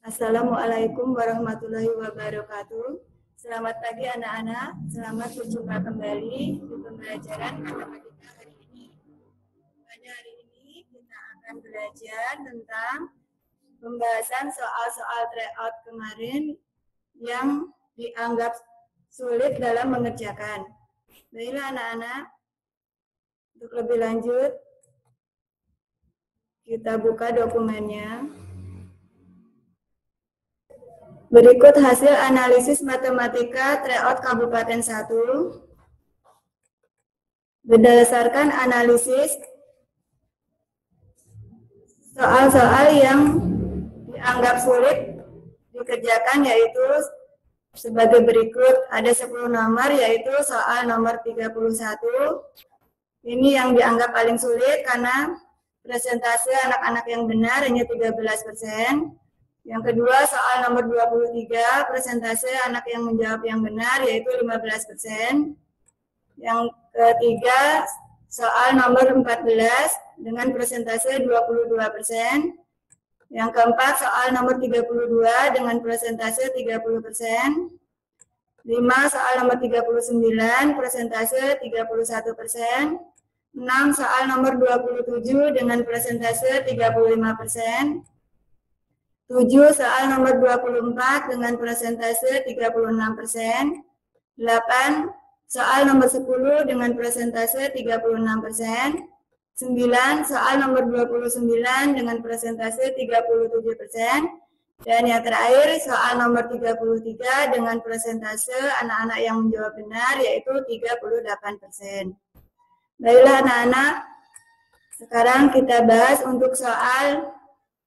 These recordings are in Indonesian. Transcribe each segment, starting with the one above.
Assalamualaikum warahmatullahi wabarakatuh. Selamat pagi anak-anak, selamat berjumpa kembali di pembelajaran matematika hari ini. Pada hari ini kita akan belajar tentang pembahasan soal-soal tryout kemarin yang dianggap sulit dalam mengerjakan. Baiklah anak-anak, untuk lebih lanjut kita buka dokumennya. Berikut hasil analisis matematika tryout Kabupaten 1. Berdasarkan analisis soal-soal yang dianggap sulit dikerjakan yaitu sebagai berikut. Ada 10 nomor yaitu soal nomor 31. Ini yang dianggap paling sulit karena persentase anak-anak yang benar hanya 13%. Yang kedua, soal nomor 23, persentase anak yang menjawab yang benar, yaitu 15%. Yang ketiga, soal nomor 14, dengan persentase 22%. Yang keempat, soal nomor 32, dengan persentase 30%. 5, soal nomor 39, persentase 31%. 6, soal nomor 27, dengan persentase 35%. 7, soal nomor 24 dengan persentase 36%. 8, soal nomor 10 dengan persentase 36%. 9, soal nomor 29 dengan persentase 37%. Dan yang terakhir, soal nomor 33 dengan persentase anak-anak yang menjawab benar, yaitu 38%. Baiklah anak-anak, sekarang kita bahas untuk soal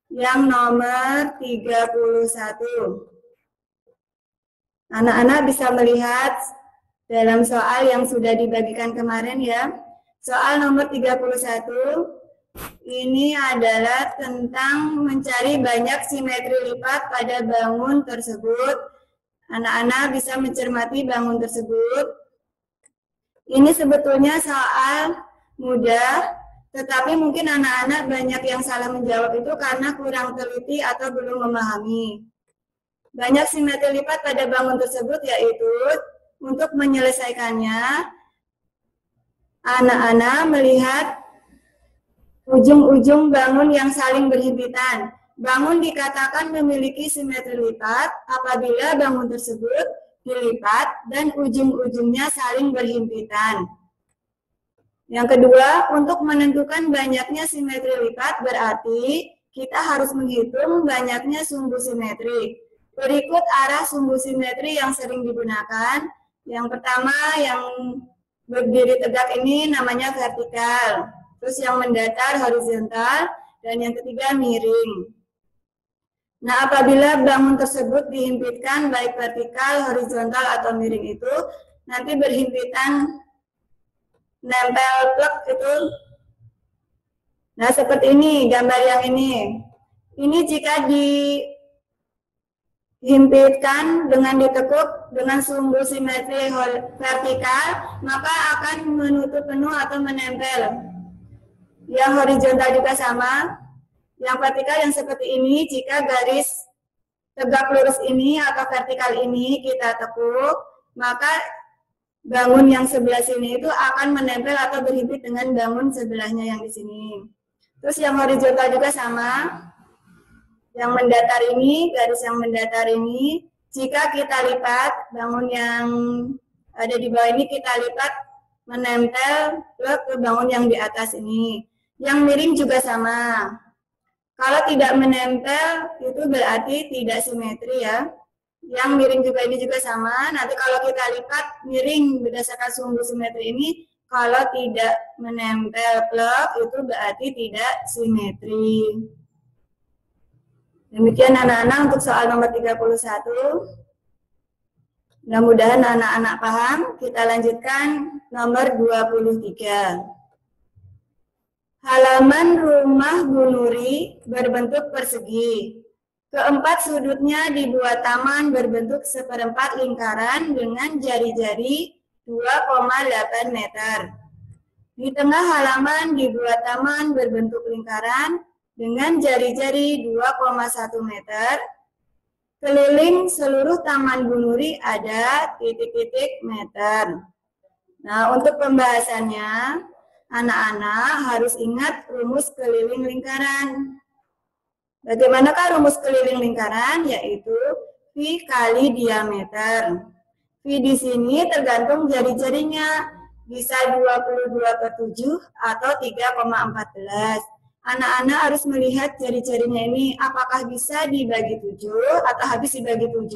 yang nomor 31. Anak-anak bisa melihat dalam soal yang sudah dibagikan kemarin ya. Soal nomor 31 ini adalah tentang mencari banyak simetri lipat pada bangun tersebut. Anak-anak bisa mencermati bangun tersebut. Ini sebetulnya soal mudah, tetapi mungkin anak-anak banyak yang salah menjawab itu karena kurang teliti atau belum memahami. Banyak simetri lipat pada bangun tersebut yaitu untuk menyelesaikannya, anak-anak melihat ujung-ujung bangun yang saling berhimpitan. Bangun dikatakan memiliki simetri lipat apabila bangun tersebut dilipat dan ujung-ujungnya saling berhimpitan. Yang kedua, untuk menentukan banyaknya simetri lipat berarti kita harus menghitung banyaknya sumbu simetri. Berikut arah sumbu simetri yang sering digunakan. Yang pertama, yang berdiri tegak ini namanya vertikal. Terus yang mendatar horizontal. Dan yang ketiga miring. Nah, apabila bangun tersebut dihimpitkan baik vertikal, horizontal, atau miring itu, nanti berhimpitan nempel plek itu. Nah, seperti ini gambar yang ini. Ini jika dihimpitkan dengan ditekuk dengan sumbu simetri vertikal, maka akan menutup penuh atau menempel. Yang horizontal juga sama. Yang vertikal yang seperti ini, jika garis tegak lurus ini atau vertikal ini kita tekuk, maka bangun yang sebelah sini itu akan menempel atau berhimpit dengan bangun sebelahnya yang di sini. Terus yang horizontal juga sama. Yang mendatar ini, garis yang mendatar ini, jika kita lipat bangun yang ada di bawah ini, kita lipat menempel ke bangun yang di atas ini. Yang miring juga sama. Kalau tidak menempel itu berarti tidak simetri ya. Yang miring juga ini juga sama. Nanti kalau kita lipat miring berdasarkan sumbu simetri ini, kalau tidak menempel plek itu berarti tidak simetri. Demikian anak-anak untuk soal nomor 31. Mudah-mudahan anak-anak paham. Kita lanjutkan nomor 23. Halaman rumah Bu Nuri berbentuk persegi. Keempat sudutnya dibuat taman berbentuk seperempat lingkaran dengan jari-jari 2,8 meter. Di tengah halaman dibuat taman berbentuk lingkaran dengan jari-jari 2,1 meter. Keliling seluruh Taman Bu Nuri ada titik-titik meter. Nah, untuk pembahasannya, anak-anak harus ingat rumus keliling lingkaran. Bagaimanakah rumus keliling lingkaran? Yaitu V kali diameter. V di sini tergantung jari-jarinya. Bisa 22/7 atau 3,14. Anak-anak harus melihat jari-jarinya ini apakah bisa dibagi 7 atau habis dibagi 7,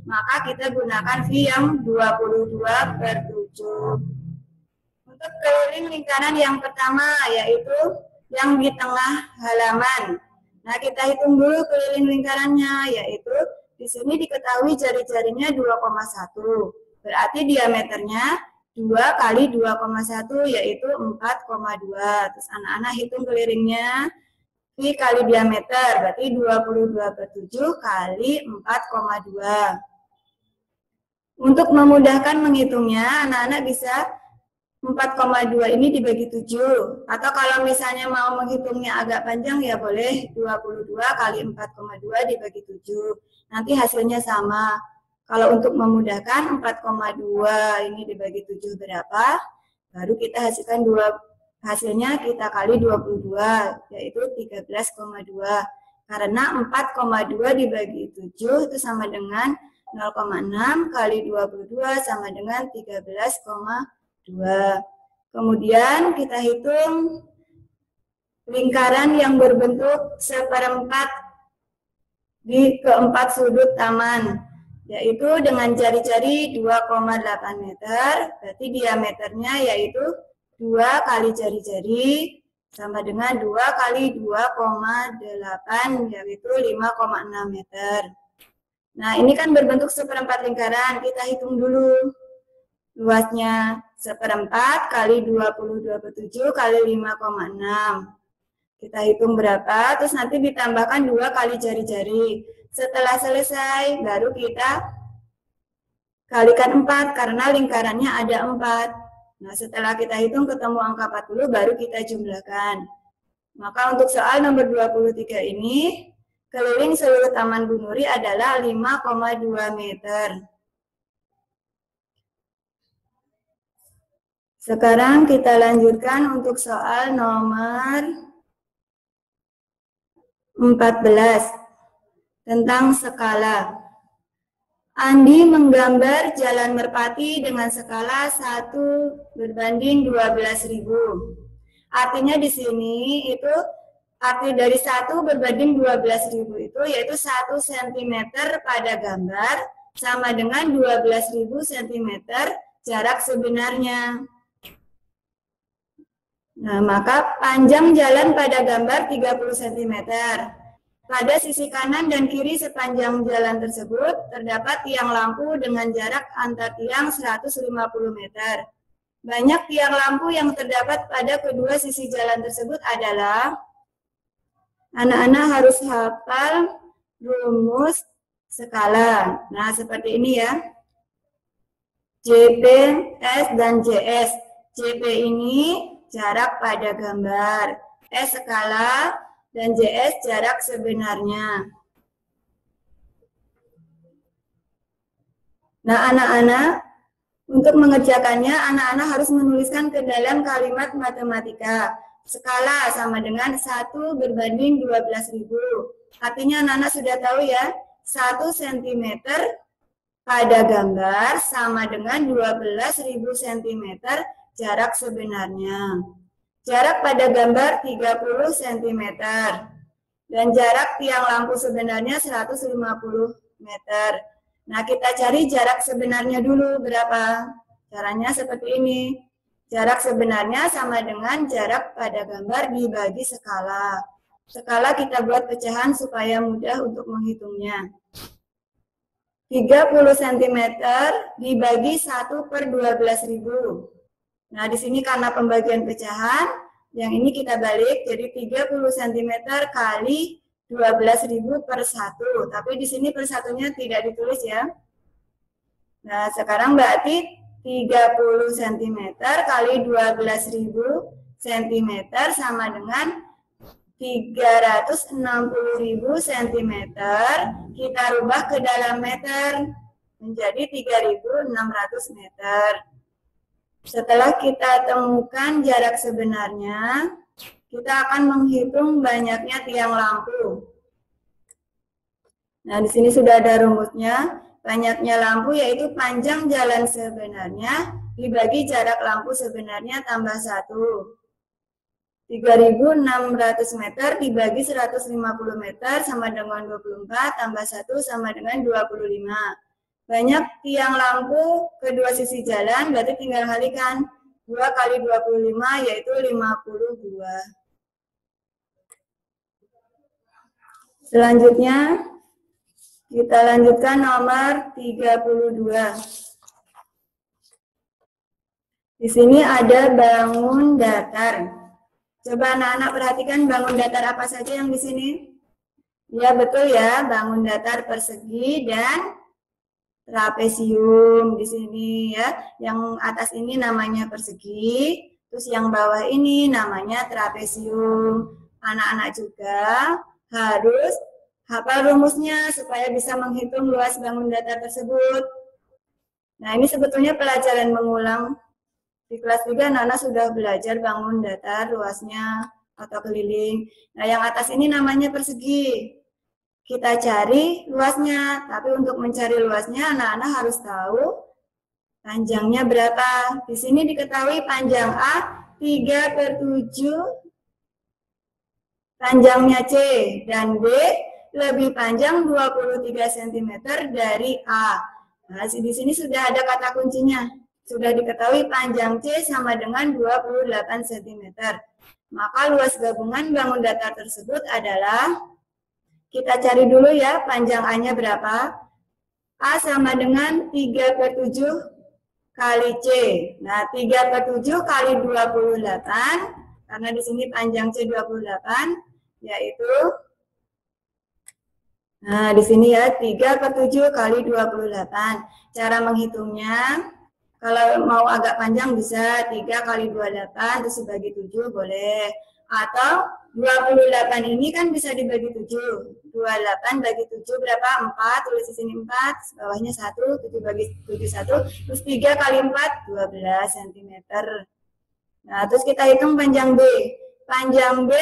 maka kita gunakan V yang 22/7. Untuk keliling lingkaran yang pertama yaitu yang di tengah halaman. Nah, kita hitung dulu keliling lingkarannya, yaitu di sini diketahui jari-jarinya 2,1. Berarti diameternya 2 kali 2,1 yaitu 4,2. Terus anak-anak hitung kelilingnya, V kali diameter, berarti 22/7 kali 4,2. Untuk memudahkan menghitungnya, anak-anak bisa 4,2 ini dibagi 7. Atau kalau misalnya mau menghitungnya agak panjang ya boleh 22 kali 4,2 dibagi 7. Nanti hasilnya sama. Kalau untuk memudahkan 4,2 ini dibagi 7 berapa? Baru kita hasilkan hasilnya kita kali 22 yaitu 13,2. Karena 4,2 dibagi 7 itu sama dengan 0,6 kali 22 sama dengan 13,2. Kemudian kita hitung lingkaran yang berbentuk seperempat di keempat sudut taman, yaitu dengan jari-jari 2,8 meter, berarti diameternya yaitu 2 kali jari-jari sama dengan 2 kali 2,8 yaitu 5,6 meter. Nah, ini kan berbentuk seperempat lingkaran, kita hitung dulu. Luasnya seperempat kali 22/7 kali 5,6. Kita hitung berapa, terus nanti ditambahkan 2 kali jari-jari. Setelah selesai, baru kita kalikan 4, karena lingkarannya ada 4. Nah, setelah kita hitung ketemu angka 40, baru kita jumlahkan. Maka untuk soal nomor 23 ini, keliling seluruh Taman Bu Nuri adalah 5,2 meter. Sekarang kita lanjutkan untuk soal nomor 14 tentang skala. Andi menggambar jalan merpati dengan skala 1/12.000. Artinya di sini itu arti dari 1/12.000 itu yaitu 1 cm pada gambar sama dengan 12.000 cm jarak sebenarnya. Nah, maka panjang jalan pada gambar 30 cm. Pada sisi kanan dan kiri sepanjang jalan tersebut terdapat tiang lampu dengan jarak antar tiang 150 meter. Banyak tiang lampu yang terdapat pada kedua sisi jalan tersebut adalah, anak-anak harus hafal rumus skala. Nah, seperti ini ya. JP, S, dan JS. JP ini jarak pada gambar, S skala, dan JS jarak sebenarnya. Nah, anak-anak, untuk mengerjakannya, anak-anak harus menuliskan ke dalam kalimat matematika. Skala sama dengan 1/12.000. Artinya anak-anak sudah tahu ya, 1 cm pada gambar sama dengan 12.000 cm jarak sebenarnya. Jarak pada gambar 30 cm dan jarak tiang lampu sebenarnya 150 meter. Nah, kita cari jarak sebenarnya dulu berapa. Caranya seperti ini. Jarak sebenarnya sama dengan jarak pada gambar dibagi skala. Skala kita buat pecahan supaya mudah untuk menghitungnya. 30 cm dibagi 1/12.000. Nah, di sini karena pembagian pecahan, yang ini kita balik, jadi 30 cm kali 12.000 per 1. Tapi di sini per satunya tidak ditulis ya. Nah, sekarang berarti 30 cm kali 12.000 cm sama dengan 360.000 cm, kita rubah ke dalam meter menjadi 3.600 meter. Setelah kita temukan jarak sebenarnya, kita akan menghitung banyaknya tiang lampu. Nah, di sini sudah ada rumusnya. Banyaknya lampu yaitu panjang jalan sebenarnya dibagi jarak lampu sebenarnya tambah 1. 3.600 meter dibagi 150 meter sama dengan 24 tambah 1 sama dengan 25. Banyak tiang lampu kedua sisi jalan, berarti tinggal kalikan 2 kali 25 yaitu 52. Selanjutnya kita lanjutkan nomor 32. Di sini ada bangun datar. Coba anak-anak perhatikan bangun datar apa saja yang di sini. Ya betul ya, bangun datar persegi dan trapesium di sini ya. Yang atas ini namanya persegi, terus yang bawah ini namanya trapesium. Anak-anak juga harus hafal rumusnya supaya bisa menghitung luas bangun datar tersebut. Nah, ini sebetulnya pelajaran mengulang. Di kelas 3 anak-anak sudah belajar bangun datar luasnya atau keliling. Nah, yang atas ini namanya persegi. Kita cari luasnya, tapi untuk mencari luasnya anak-anak harus tahu panjangnya berapa. Di sini diketahui panjang A 3/7 panjangnya C dan B lebih panjang 23 cm dari A. Nah, di sini sudah ada kata kuncinya. Sudah diketahui panjang C sama dengan 28 cm. Maka luas gabungan bangun datar tersebut adalah, kita cari dulu ya panjang A-nya berapa. A sama dengan 3/7 kali C. Nah, 3/7 kali 28, karena di sini panjang C 28, yaitu, nah di sini ya 3/7 kali 28. Cara menghitungnya, kalau mau agak panjang bisa 3 kali 28 terus dibagi 7 boleh. Atau 28 ini kan bisa dibagi 7. 28 bagi 7 berapa? 4, tulis di sini 4, bawahnya 1, 7 bagi 7 1, terus 3 kali 4, 12 cm. Nah, terus kita hitung panjang B. Panjang B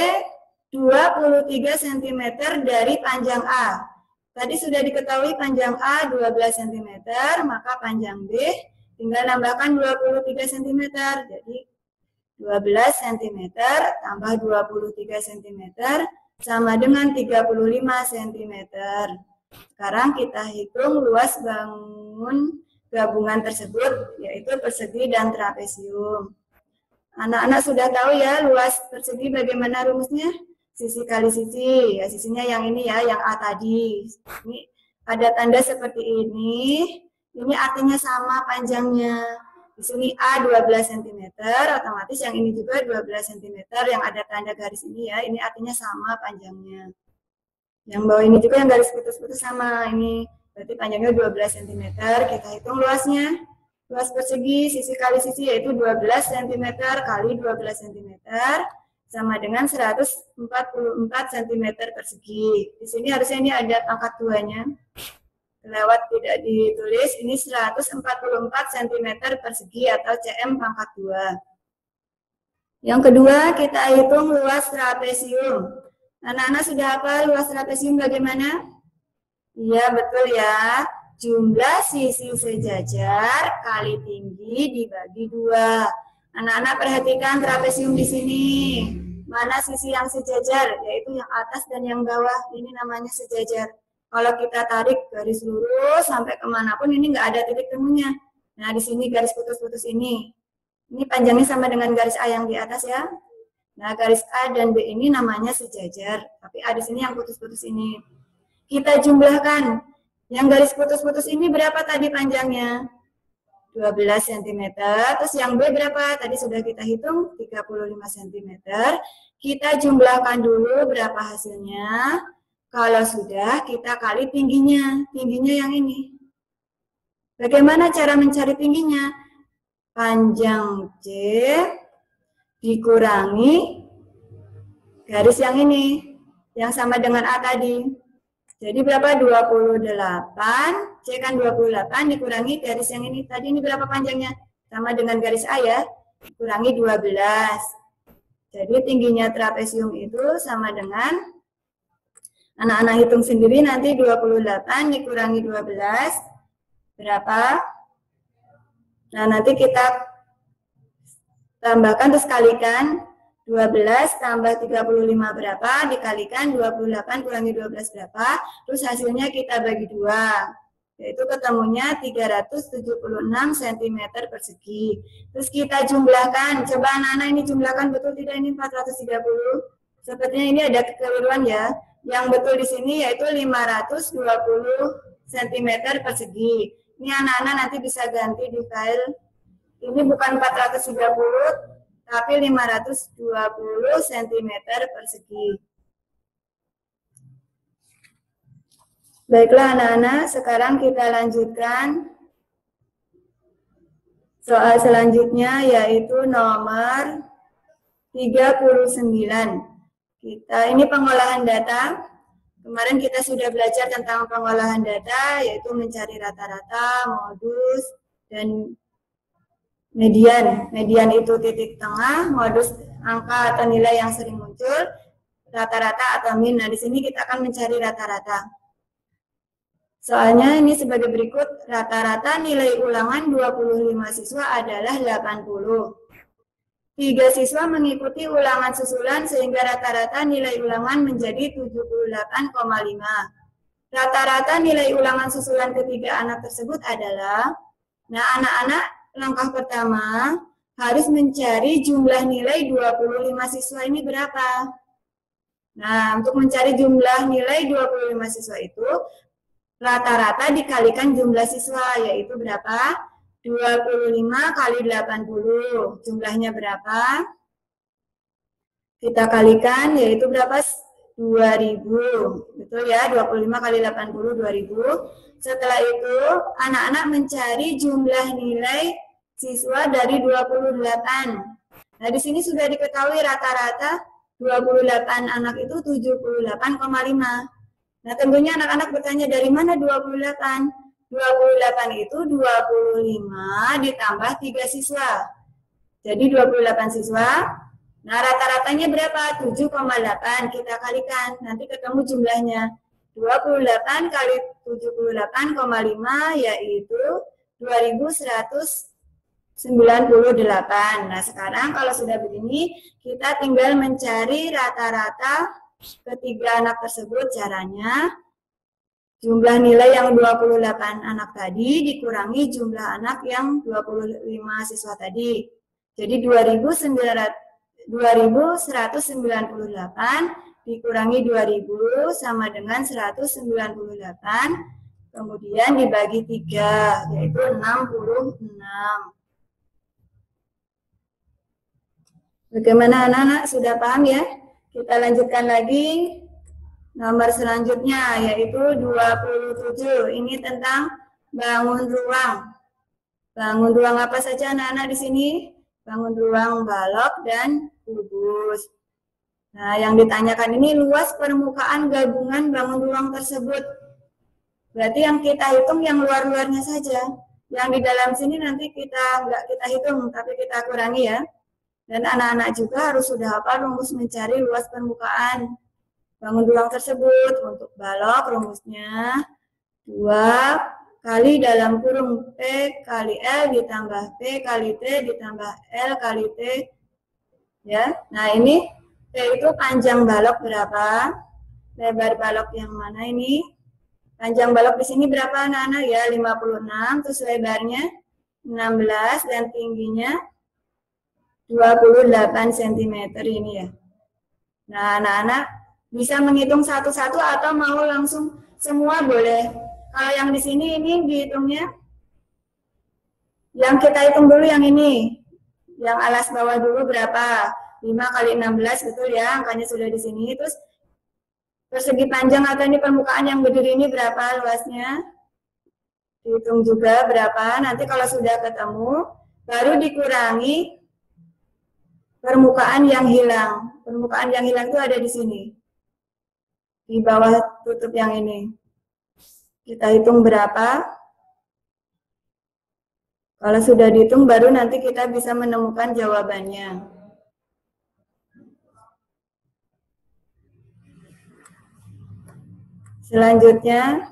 23 cm dari panjang A. Tadi sudah diketahui panjang A 12 cm, maka panjang B tinggal nambahkan 23 cm. Jadi 12 cm tambah 23 cm sama dengan 35 cm. Sekarang kita hitung luas bangun gabungan tersebut, yaitu persegi dan trapesium. Anak-anak sudah tahu ya luas persegi bagaimana rumusnya? Sisi kali sisi, ya sisinya yang ini ya, yang A tadi. Ini ada tanda seperti ini artinya sama panjangnya. Di sini A 12 cm, otomatis yang ini juga 12 cm, yang ada tanda garis ini ya, ini artinya sama panjangnya. Yang bawah ini juga yang garis putus-putus sama, ini berarti panjangnya 12 cm. Kita hitung luasnya. Luas persegi sisi kali sisi yaitu 12 cm kali 12 cm sama dengan 144 cm persegi. Di sini harusnya ini ada pangkat 2-nya. Lewat tidak ditulis, ini 144 cm persegi atau cm pangkat 2. Yang kedua, kita hitung luas trapesium. Anak-anak sudah apa luas trapesium bagaimana? Iya, betul ya. Jumlah sisi sejajar kali tinggi dibagi 2. Anak-anak perhatikan trapesium di sini. Mana sisi yang sejajar? Yaitu yang atas dan yang bawah. Ini namanya sejajar. Kalau kita tarik garis lurus sampai kemanapun ini nggak ada titik temunya. Nah, di sini garis putus-putus ini. Ini panjangnya sama dengan garis A yang di atas ya. Nah, garis A dan B ini namanya sejajar. Tapi A di sini yang putus-putus ini. Kita jumlahkan. Yang garis putus-putus ini berapa tadi panjangnya? 12 cm. Terus yang B berapa? Tadi sudah kita hitung 35 cm. Kita jumlahkan dulu berapa hasilnya. Kalau sudah, kita kali tingginya. Tingginya yang ini. Bagaimana cara mencari tingginya? Panjang C dikurangi garis yang ini, yang sama dengan A tadi. Jadi berapa? 28, C kan 28 dikurangi garis yang ini. Tadi ini berapa panjangnya? Sama dengan garis A ya, dikurangi 12. Jadi tingginya trapesium itu sama dengan, anak-anak hitung sendiri nanti 28 dikurangi 12, berapa? Nah nanti kita tambahkan terus kalikan, 12 tambah 35 berapa, dikalikan 28 kurangi 12 berapa, terus hasilnya kita bagi 2, yaitu ketemunya 376 cm persegi. Terus kita jumlahkan, coba anak-anak ini jumlahkan betul tidak ini 430? Sepertinya ini ada kekeliruan ya. Yang betul di sini yaitu 520 cm persegi. Ini anak-anak nanti bisa ganti di file. Ini bukan 430, tapi 520 cm persegi. Baiklah anak-anak, sekarang kita lanjutkan soal selanjutnya yaitu nomor 39. Ini pengolahan data. Kemarin kita sudah belajar tentang pengolahan data, yaitu mencari rata-rata, modus, dan median. Median itu titik tengah, modus angka atau nilai yang sering muncul, rata-rata atau min. Nah, di sini kita akan mencari rata-rata. Soalnya ini sebagai berikut, rata-rata nilai ulangan 25 siswa adalah 80. 3 siswa mengikuti ulangan susulan sehingga rata-rata nilai ulangan menjadi 78,5. Rata-rata nilai ulangan susulan ketiga anak tersebut adalah, nah anak-anak langkah pertama harus mencari jumlah nilai 25 siswa ini berapa. Nah untuk mencari jumlah nilai 25 siswa itu, rata-rata dikalikan jumlah siswa yaitu berapa? 25 kali 80, jumlahnya berapa? Kita kalikan, yaitu berapa? 2000, betul ya, 25 kali 80, 2000. Setelah itu, anak-anak mencari jumlah nilai siswa dari 28. Nah, di sini sudah diketahui rata-rata 28 anak itu 78,5. Nah, tentunya anak-anak bertanya dari mana 28? 28 itu 25 ditambah 3 siswa. Jadi 28 siswa. Nah, rata-ratanya berapa? 7,8. Kita kalikan. Nanti ketemu jumlahnya. 28 kali 78,5 yaitu 2198. Nah, sekarang kalau sudah begini, kita tinggal mencari rata-rata ketiga anak tersebut. Caranya, jumlah nilai yang 28 anak tadi dikurangi jumlah anak yang 25 siswa tadi. Jadi 2198 dikurangi 2000 sama dengan 198. Kemudian dibagi 3, yaitu 66. Bagaimana anak-anak? Sudah paham ya? Kita lanjutkan lagi. Nomor selanjutnya yaitu 27. Ini tentang bangun ruang. Bangun ruang apa saja anak-anak di sini? Bangun ruang balok dan kubus. Nah, yang ditanyakan ini luas permukaan gabungan bangun ruang tersebut. Berarti yang kita hitung yang luar-luarnya saja. Yang di dalam sini nanti nggak kita hitung, tapi kita kurangi ya. Dan anak-anak juga harus sudah hafal rumus mencari luas permukaan bangun ruang tersebut. Untuk balok rumusnya 2 kali dalam kurung P kali L ditambah P kali T ditambah L kali T. Ya, nah ini P itu panjang balok berapa? Lebar balok yang mana ini? Panjang balok di sini berapa anak-anak ya? 56, terus lebarnya 16 dan tingginya 28 cm ini ya. Nah, anak-anak bisa menghitung satu-satu atau mau langsung semua boleh. Kalau yang di sini ini dihitungnya, yang kita hitung dulu yang ini, yang alas bawah dulu berapa? 5 kali 16 betul ya, angkanya sudah di sini. Terus persegi panjang atau ini permukaan yang berdiri ini berapa luasnya? Dihitung juga berapa. Nanti kalau sudah ketemu, baru dikurangi permukaan yang hilang. Permukaan yang hilang itu ada di sini. Di bawah tutup yang ini. Kita hitung berapa. Kalau sudah dihitung baru nanti kita bisa menemukan jawabannya. Selanjutnya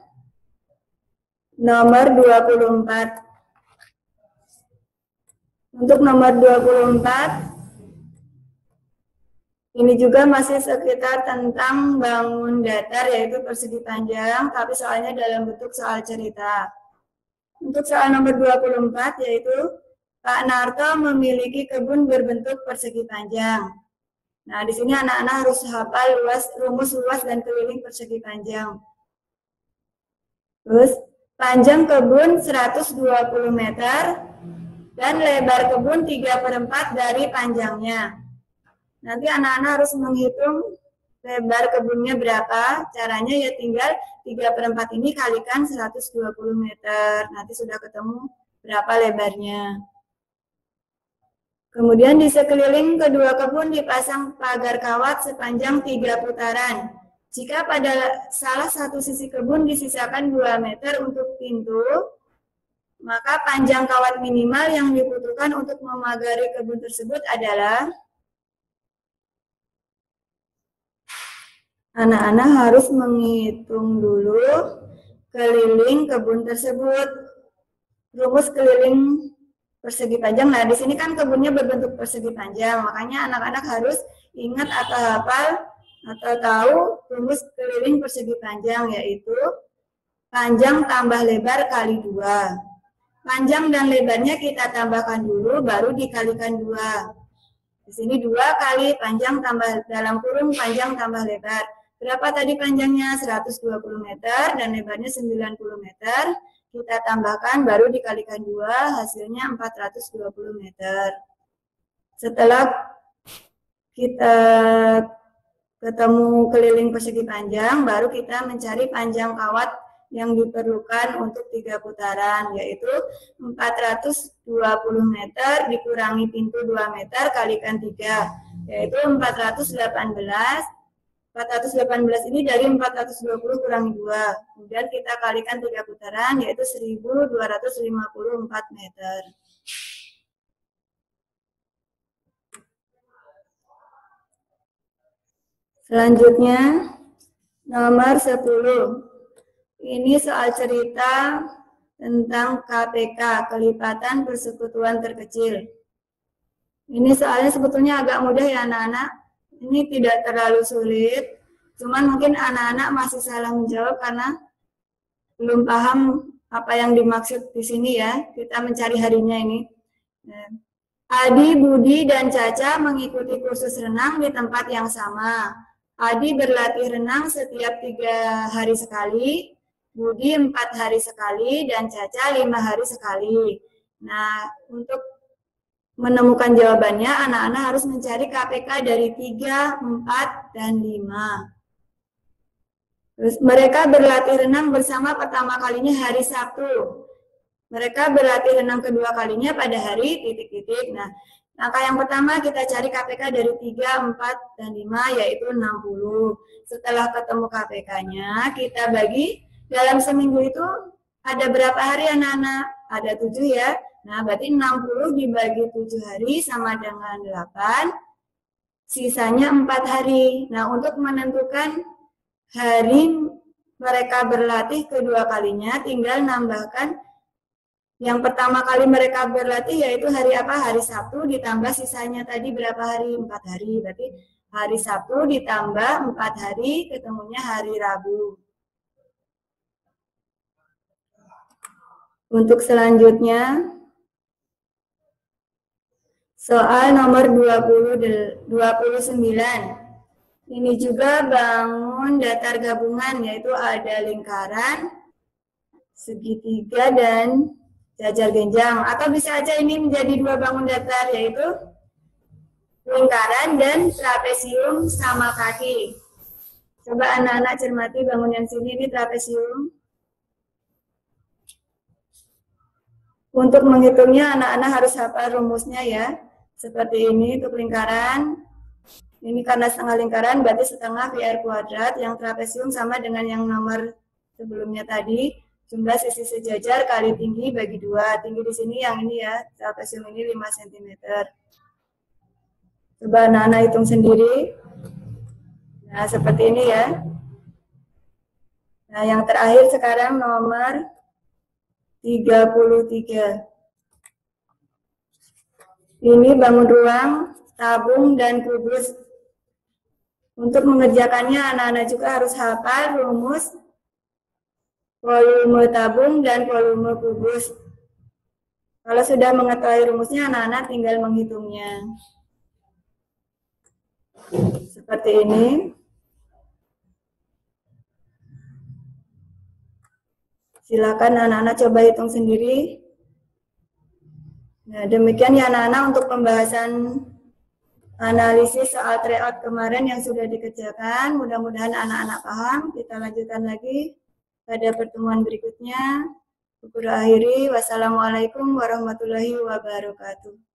nomor 24. Untuk nomor 24 ini juga masih sekitar tentang bangun datar, yaitu persegi panjang, tapi soalnya dalam bentuk soal cerita. Untuk soal nomor 24 yaitu Pak Narto memiliki kebun berbentuk persegi panjang. Nah, di sini anak-anak harus hafal rumus luas dan keliling persegi panjang. Terus, panjang kebun 120 meter dan lebar kebun 3/4 dari panjangnya. Nanti anak-anak harus menghitung lebar kebunnya berapa. Caranya ya tinggal 3/4 ini kalikan 120 meter. Nanti sudah ketemu berapa lebarnya. Kemudian di sekeliling kedua kebun dipasang pagar kawat sepanjang 3 putaran. Jika pada salah satu sisi kebun disisakan 2 meter untuk pintu, maka panjang kawat minimal yang dibutuhkan untuk memagari kebun tersebut adalah, anak-anak harus menghitung dulu keliling kebun tersebut. Rumus keliling persegi panjang. Nah, di sini kan kebunnya berbentuk persegi panjang, makanya anak-anak harus ingat atau hafal atau tahu rumus keliling persegi panjang, yaitu panjang tambah lebar kali 2. Panjang dan lebarnya kita tambahkan dulu, baru dikalikan 2. Di sini 2 kali panjang tambah dalam kurung panjang tambah lebar. Berapa tadi panjangnya? 120 meter dan lebarnya 90 meter. Kita tambahkan baru dikalikan 2, hasilnya 420 meter. Setelah kita ketemu keliling persegi panjang, baru kita mencari panjang kawat yang diperlukan untuk 3 putaran, yaitu 420 meter dikurangi pintu 2 meter kalikan 3, yaitu 418. 418 ini dari 420 kurangi 2. Kemudian kita kalikan 3 putaran, yaitu 1254 meter. Selanjutnya, nomor 10. Ini soal cerita tentang KPK, kelipatan persekutuan terkecil. Ini soalnya sebetulnya agak mudah ya anak-anak. Ini tidak terlalu sulit, cuman mungkin anak-anak masih salah menjawab karena belum paham apa yang dimaksud di sini ya. Kita mencari harinya ini. Adi, Budi, dan Caca mengikuti kursus renang di tempat yang sama. Adi berlatih renang setiap 3 hari sekali, Budi 4 hari sekali, dan Caca 5 hari sekali. Nah, untuk menemukan jawabannya, anak-anak harus mencari KPK dari 3, 4, dan 5. Terus mereka berlatih renang bersama pertama kalinya hari Sabtu. Mereka berlatih renang kedua kalinya pada hari titik-titik. Nah, langkah yang pertama kita cari KPK dari 3, 4, dan 5, yaitu 60. Setelah ketemu KPK-nya, kita bagi dalam seminggu itu ada berapa hari anak-anak? Ada 7 ya. Nah, berarti 60 dibagi 7 hari sama dengan 8, sisanya 4 hari. Nah, untuk menentukan hari mereka berlatih kedua kalinya, tinggal nambahkan yang pertama kali mereka berlatih, yaitu hari apa? Hari Sabtu, ditambah sisanya tadi berapa hari? 4 hari. Berarti hari Sabtu ditambah 4 hari, ketemunya hari Rabu. Untuk selanjutnya, soal nomor 29. Ini juga bangun datar gabungan, yaitu ada lingkaran, segitiga, dan jajar genjang. Atau bisa aja ini menjadi 2 bangun datar, yaitu lingkaran dan trapesium sama kaki. Coba anak-anak cermati bangunan sini, ini trapesium. Untuk menghitungnya anak-anak harus hafal rumusnya ya. Seperti ini untuk lingkaran. Ini karena setengah lingkaran berarti setengah PR kuadrat. Yang trapesium sama dengan yang nomor sebelumnya tadi. Jumlah sisi sejajar kali tinggi bagi 2. Tinggi di sini yang ini ya, trapesium ini 5 cm. Coba anak-anak hitung sendiri. Nah, seperti ini ya. Nah, yang terakhir sekarang nomor 33. Ini bangun ruang, tabung, dan kubus. Untuk mengerjakannya, anak-anak juga harus hafal rumus volume tabung dan volume kubus. Kalau sudah mengetahui rumusnya, anak-anak tinggal menghitungnya. Seperti ini. Silakan anak-anak coba hitung sendiri. Nah, demikian ya anak-anak untuk pembahasan analisis soal tryout kemarin yang sudah dikerjakan. Mudah-mudahan anak-anak paham. Kita lanjutkan lagi pada pertemuan berikutnya. Syukur akhiri. Wassalamualaikum warahmatullahi wabarakatuh.